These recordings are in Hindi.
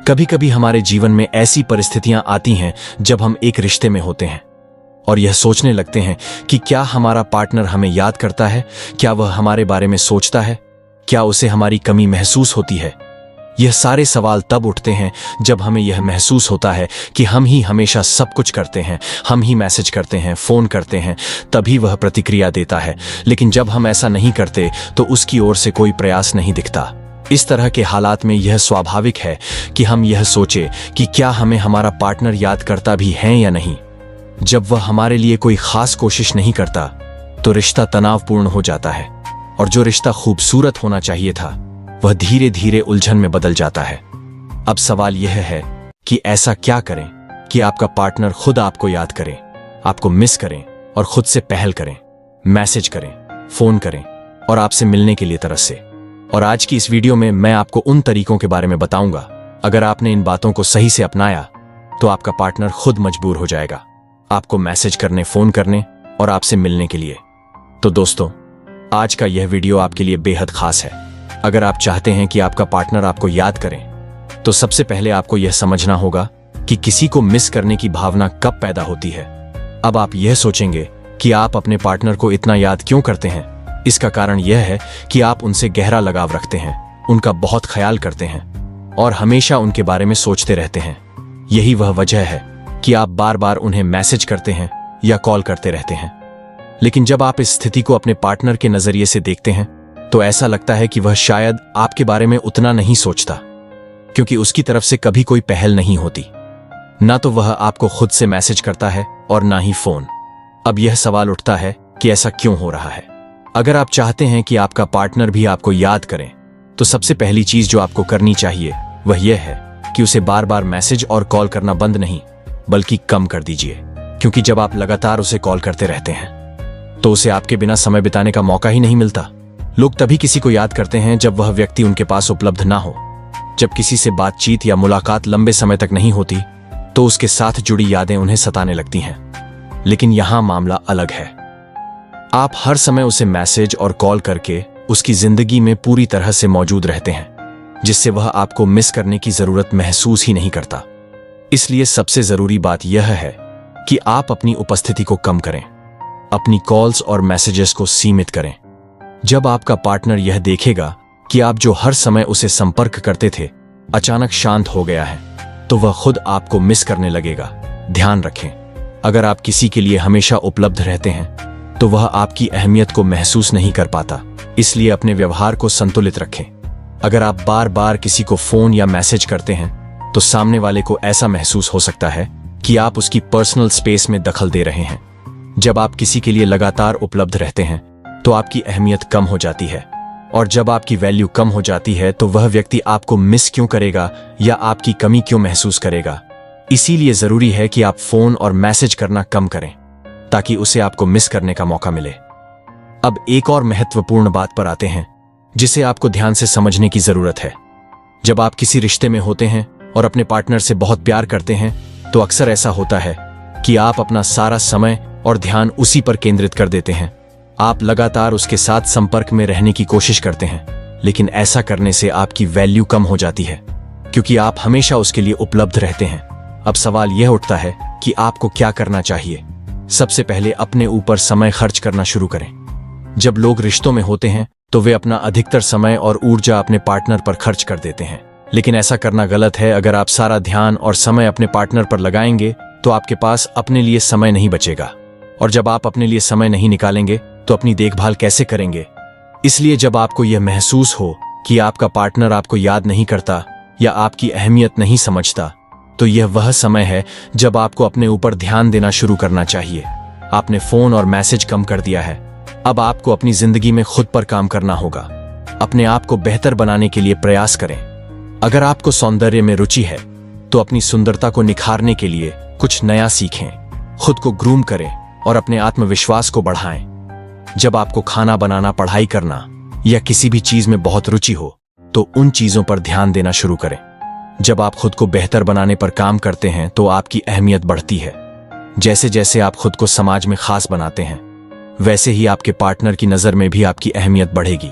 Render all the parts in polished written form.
कभी कभी हमारे जीवन में ऐसी परिस्थितियां आती हैं जब हम एक रिश्ते में होते हैं और यह सोचने लगते हैं कि क्या हमारा पार्टनर हमें याद करता है, क्या वह हमारे बारे में सोचता है, क्या उसे हमारी कमी महसूस होती है। यह सारे सवाल तब उठते हैं जब हमें यह महसूस होता है कि हम ही हमेशा सब कुछ करते हैं, हम ही मैसेज करते हैं, फोन करते हैं, तभी वह प्रतिक्रिया देता है। लेकिन जब हम ऐसा नहीं करते तो उसकी ओर से कोई प्रयास नहीं दिखता। इस तरह के हालात में यह स्वाभाविक है कि हम यह सोचें कि क्या हमें हमारा पार्टनर याद करता भी है या नहीं। जब वह हमारे लिए कोई खास कोशिश नहीं करता तो रिश्ता तनावपूर्ण हो जाता है और जो रिश्ता खूबसूरत होना चाहिए था वह धीरे धीरे उलझन में बदल जाता है। अब सवाल यह है कि ऐसा क्या करें कि आपका पार्टनर खुद आपको याद करे, आपको मिस करें और खुद से पहल करें, मैसेज करें, फोन करें और आपसे मिलने के लिए तरसे। और आज की इस वीडियो में मैं आपको उन तरीकों के बारे में बताऊंगा। अगर आपने इन बातों को सही से अपनाया तो आपका पार्टनर खुद मजबूर हो जाएगा आपको मैसेज करने, फोन करने और आपसे मिलने के लिए। तो दोस्तों, आज का यह वीडियो आपके लिए बेहद खास है। अगर आप चाहते हैं कि आपका पार्टनर आपको याद करें तो सबसे पहले आपको यह समझना होगा कि किसी को मिस करने की भावना कब पैदा होती है। अब आप यह सोचेंगे कि आप अपने पार्टनर को इतना याद क्यों करते हैं। इसका कारण यह है कि आप उनसे गहरा लगाव रखते हैं, उनका बहुत ख्याल करते हैं और हमेशा उनके बारे में सोचते रहते हैं। यही वह वजह है कि आप बार बार उन्हें मैसेज करते हैं या कॉल करते रहते हैं। लेकिन जब आप इस स्थिति को अपने पार्टनर के नजरिए से देखते हैं तो ऐसा लगता है कि वह शायद आपके बारे में उतना नहीं सोचता, क्योंकि उसकी तरफ से कभी कोई पहल नहीं होती। ना तो वह आपको खुद से मैसेज करता है और ना ही फोन। अब यह सवाल उठता है कि ऐसा क्यों हो रहा है। अगर आप चाहते हैं कि आपका पार्टनर भी आपको याद करें तो सबसे पहली चीज जो आपको करनी चाहिए वह यह है कि उसे बार बार मैसेज और कॉल करना बंद नहीं बल्कि कम कर दीजिए। क्योंकि जब आप लगातार उसे कॉल करते रहते हैं तो उसे आपके बिना समय बिताने का मौका ही नहीं मिलता। लोग तभी किसी को याद करते हैं जब वह व्यक्ति उनके पास उपलब्ध ना हो। जब किसी से बातचीत या मुलाकात लंबे समय तक नहीं होती तो उसके साथ जुड़ी यादें उन्हें सताने लगती हैं। लेकिन यहां मामला अलग है। आप हर समय उसे मैसेज और कॉल करके उसकी जिंदगी में पूरी तरह से मौजूद रहते हैं, जिससे वह आपको मिस करने की जरूरत महसूस ही नहीं करता। इसलिए सबसे जरूरी बात यह है कि आप अपनी उपस्थिति को कम करें, अपनी कॉल्स और मैसेजेस को सीमित करें। जब आपका पार्टनर यह देखेगा कि आप जो हर समय उसे संपर्क करते थे अचानक शांत हो गया है तो वह खुद आपको मिस करने लगेगा। ध्यान रखें, अगर आप किसी के लिए हमेशा उपलब्ध रहते हैं तो वह आपकी अहमियत को महसूस नहीं कर पाता। इसलिए अपने व्यवहार को संतुलित रखें। अगर आप बार बार किसी को फोन या मैसेज करते हैं तो सामने वाले को ऐसा महसूस हो सकता है कि आप उसकी पर्सनल स्पेस में दखल दे रहे हैं। जब आप किसी के लिए लगातार उपलब्ध रहते हैं तो आपकी अहमियत कम हो जाती है, और जब आपकी वैल्यू कम हो जाती है तो वह व्यक्ति आपको मिस क्यों करेगा या आपकी कमी क्यों महसूस करेगा। इसीलिए जरूरी है कि आप फोन और मैसेज करना कम करें ताकि उसे आपको मिस करने का मौका मिले। अब एक और महत्वपूर्ण बात पर आते हैं जिसे आपको ध्यान से समझने की जरूरत है। जब आप किसी रिश्ते में होते हैं और अपने पार्टनर से बहुत प्यार करते हैं तो अक्सर ऐसा होता है कि आप अपना सारा समय और ध्यान उसी पर केंद्रित कर देते हैं। आप लगातार उसके साथ संपर्क में रहने की कोशिश करते हैं, लेकिन ऐसा करने से आपकी वैल्यू कम हो जाती है क्योंकि आप हमेशा उसके लिए उपलब्ध रहते हैं। अब सवाल यह उठता है कि आपको क्या करना चाहिए। सबसे पहले अपने ऊपर समय खर्च करना शुरू करें। जब लोग रिश्तों में होते हैं तो वे अपना अधिकतर समय और ऊर्जा अपने पार्टनर पर खर्च कर देते हैं, लेकिन ऐसा करना गलत है। अगर आप सारा ध्यान और समय अपने पार्टनर पर लगाएंगे तो आपके पास अपने लिए समय नहीं बचेगा, और जब आप अपने लिए समय नहीं निकालेंगे तो अपनी देखभाल कैसे करेंगे। इसलिए जब आपको यह महसूस हो कि आपका पार्टनर आपको याद नहीं करता या आपकी अहमियत नहीं समझता तो यह वह समय है जब आपको अपने ऊपर ध्यान देना शुरू करना चाहिए। आपने फोन और मैसेज कम कर दिया है, अब आपको अपनी जिंदगी में खुद पर काम करना होगा। अपने आप को बेहतर बनाने के लिए प्रयास करें। अगर आपको सौंदर्य में रुचि है तो अपनी सुंदरता को निखारने के लिए कुछ नया सीखें, खुद को ग्रूम करें और अपने आत्मविश्वास को बढ़ाएं। जब आपको खाना बनाना, पढ़ाई करना या किसी भी चीज में बहुत रुचि हो तो उन चीजों पर ध्यान देना शुरू करें। जब आप खुद को बेहतर बनाने पर काम करते हैं तो आपकी अहमियत बढ़ती है। जैसे जैसे आप खुद को समाज में खास बनाते हैं वैसे ही आपके पार्टनर की नजर में भी आपकी अहमियत बढ़ेगी।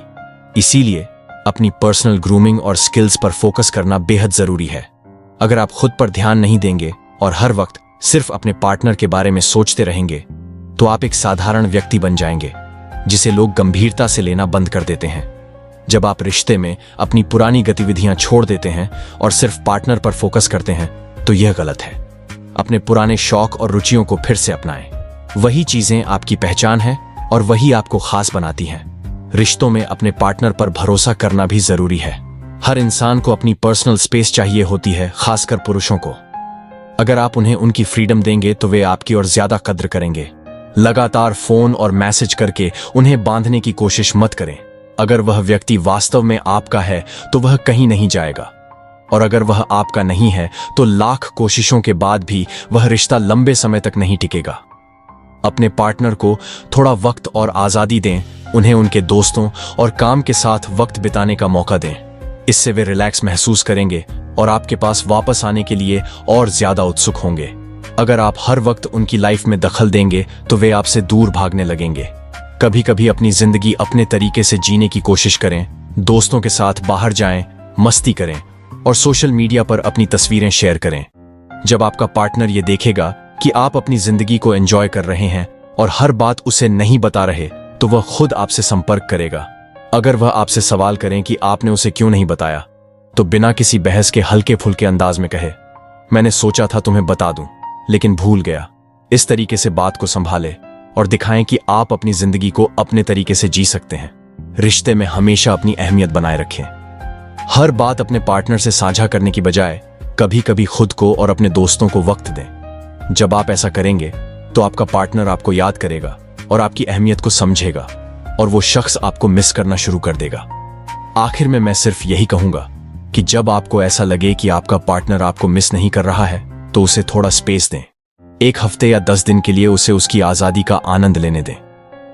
इसीलिए अपनी पर्सनल ग्रूमिंग और स्किल्स पर फोकस करना बेहद जरूरी है। अगर आप खुद पर ध्यान नहीं देंगे और हर वक्त सिर्फ अपने पार्टनर के बारे में सोचते रहेंगे तो आप एक साधारण व्यक्ति बन जाएंगे जिसे लोग गंभीरता से लेना बंद कर देते हैं। जब आप रिश्ते में अपनी पुरानी गतिविधियां छोड़ देते हैं और सिर्फ पार्टनर पर फोकस करते हैं तो यह गलत है। अपने पुराने शौक और रुचियों को फिर से अपनाएं। वही चीजें आपकी पहचान है और वही आपको खास बनाती हैं। रिश्तों में अपने पार्टनर पर भरोसा करना भी जरूरी है। हर इंसान को अपनी पर्सनल स्पेस चाहिए होती है, खासकर पुरुषों को। अगर आप उन्हें उनकी फ्रीडम देंगे तो वे आपकी और ज्यादा कद्र करेंगे। लगातार फोन और मैसेज करके उन्हें बांधने की कोशिश मत करें। अगर वह व्यक्ति वास्तव में आपका है तो वह कहीं नहीं जाएगा, और अगर वह आपका नहीं है तो लाख कोशिशों के बाद भी वह रिश्ता लंबे समय तक नहीं टिकेगा। अपने पार्टनर को थोड़ा वक्त और आजादी दें। उन्हें उनके दोस्तों और काम के साथ वक्त बिताने का मौका दें। इससे वे रिलैक्स महसूस करेंगे और आपके पास वापस आने के लिए और ज्यादा उत्सुक होंगे। अगर आप हर वक्त उनकी लाइफ में दखल देंगे तो वे आपसे दूर भागने लगेंगे। कभी कभी अपनी जिंदगी अपने तरीके से जीने की कोशिश करें। दोस्तों के साथ बाहर जाएं, मस्ती करें और सोशल मीडिया पर अपनी तस्वीरें शेयर करें। जब आपका पार्टनर ये देखेगा कि आप अपनी जिंदगी को एंजॉय कर रहे हैं और हर बात उसे नहीं बता रहे तो वह खुद आपसे संपर्क करेगा। अगर वह आपसे सवाल करें कि आपने उसे क्यों नहीं बताया तो बिना किसी बहस के हल्के फुल्के अंदाज में कहे, मैंने सोचा था तुम्हें बता दूं लेकिन भूल गया। इस तरीके से बात को संभाले और दिखाएं कि आप अपनी जिंदगी को अपने तरीके से जी सकते हैं। रिश्ते में हमेशा अपनी अहमियत बनाए रखें। हर बात अपने पार्टनर से साझा करने की बजाय कभी कभी खुद को और अपने दोस्तों को वक्त दें। जब आप ऐसा करेंगे तो आपका पार्टनर आपको याद करेगा और आपकी अहमियत को समझेगा और वो शख्स आपको मिस करना शुरू कर देगा। आखिर में मैं सिर्फ यही कहूंगा कि जब आपको ऐसा लगे कि आपका पार्टनर आपको मिस नहीं कर रहा है तो उसे थोड़ा स्पेस दें। 1 हफ्ते या 10 दिन के लिए उसे उसकी आजादी का आनंद लेने दें।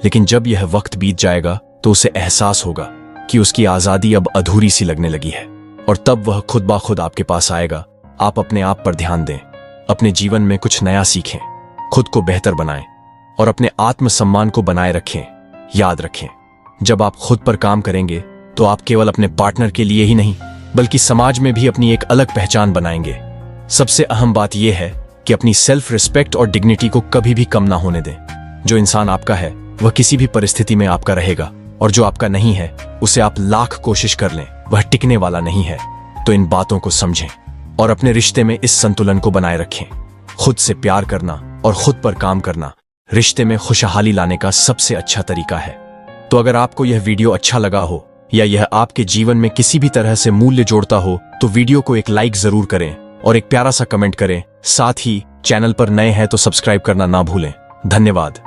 लेकिन जब यह वक्त बीत जाएगा तो उसे एहसास होगा कि उसकी आजादी अब अधूरी सी लगने लगी है और तब वह खुद ब खुद आपके पास आएगा। आप अपने आप पर ध्यान दें, अपने जीवन में कुछ नया सीखें, खुद को बेहतर बनाएं और अपने आत्मसम्मान को बनाए रखें। याद रखें, जब आप खुद पर काम करेंगे तो आप केवल अपने पार्टनर के लिए ही नहीं बल्कि समाज में भी अपनी एक अलग पहचान बनाएंगे। सबसे अहम बात यह है कि अपनी सेल्फ रिस्पेक्ट और डिग्निटी को कभी भी कम ना होने दें। जो इंसान आपका है वह किसी भी परिस्थिति में आपका रहेगा और जो आपका नहीं है उसे आप लाख कोशिश कर लें, वह टिकने वाला नहीं है। तो इन बातों को समझें और अपने रिश्ते में इस संतुलन को बनाए रखें। खुद से प्यार करना और खुद पर काम करना रिश्ते में खुशहाली लाने का सबसे अच्छा तरीका है। तो अगर आपको यह वीडियो अच्छा लगा हो या यह आपके जीवन में किसी भी तरह से मूल्य जोड़ता हो तो वीडियो को एक लाइक जरूर करें और एक प्यारा सा कमेंट करें। साथ ही चैनल पर नए हैं तो सब्सक्राइब करना ना भूलें। धन्यवाद।